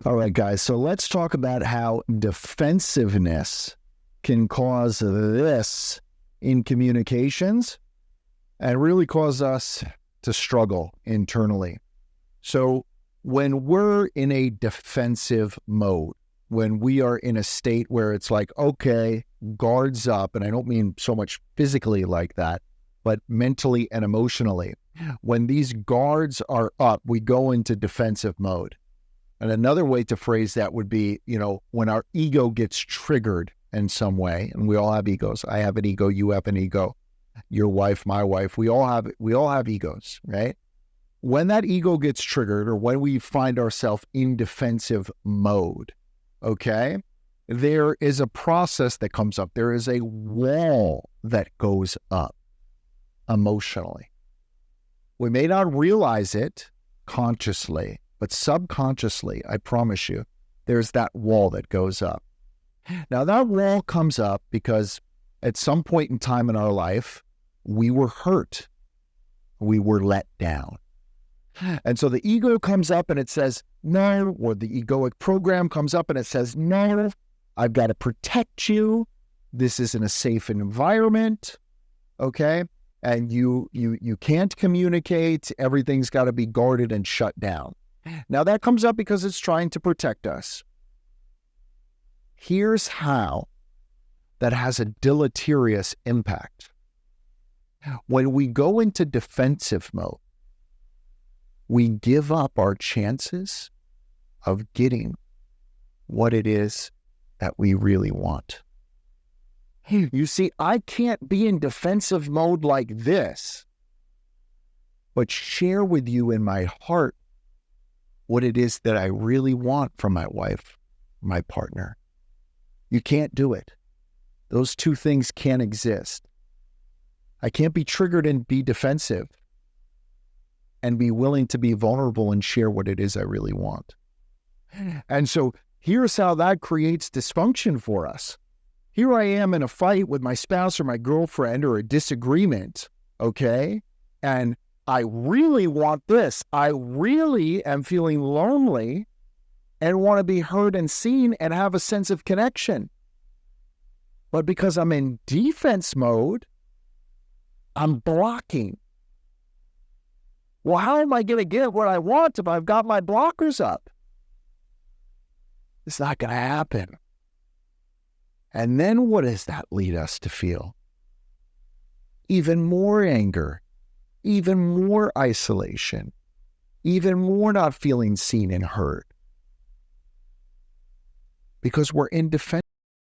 All right, guys. So let's talk about how defensiveness can cause this in communications and really cause us to struggle internally. So when we're in a defensive mode, when we are in a state where it's like, okay, guards up, and I don't mean so much physically like that, but mentally and emotionally, when these guards are up, we go into defensive mode. And another way to phrase that would be, when our ego gets triggered in some way, and we all have egos. I have an ego, you have an ego, your wife, my wife, we all have egos, right? When that ego gets triggered, or when we find ourselves in defensive mode, okay, there is a process that comes up. There is a wall that goes up emotionally. We may not realize it consciously, but subconsciously, I promise you, there's that wall that goes up. Now, that wall comes up because at some point in time in our life, we were hurt. We were let down. And so the ego comes up and it says, no, or the egoic program comes up and it says, no, I've got to protect you. This isn't a safe environment, okay? And you can't communicate. Everything's got to be guarded and shut down. Now, that comes up because it's trying to protect us. Here's how that has a deleterious impact. When we go into defensive mode, we give up our chances of getting what it is that we really want. You see, I can't be in defensive mode like this, but share with you in my heart what it is that I really want from my wife, my partner. You can't do it. Those two things can't exist. I can't be triggered and be defensive and be willing to be vulnerable and share what it is I really want. And so here's how that creates dysfunction for us. Here I am in a fight with my spouse or my girlfriend or a disagreement, okay? And I really want this. I really am feeling lonely and want to be heard and seen and have a sense of connection. But because I'm in defense mode, I'm blocking. Well, how am I going to get what I want if I've got my blockers up? It's not going to happen. And then what does that lead us to feel? Even more anger, even more isolation, even more not feeling seen and heard. Because we're in defense.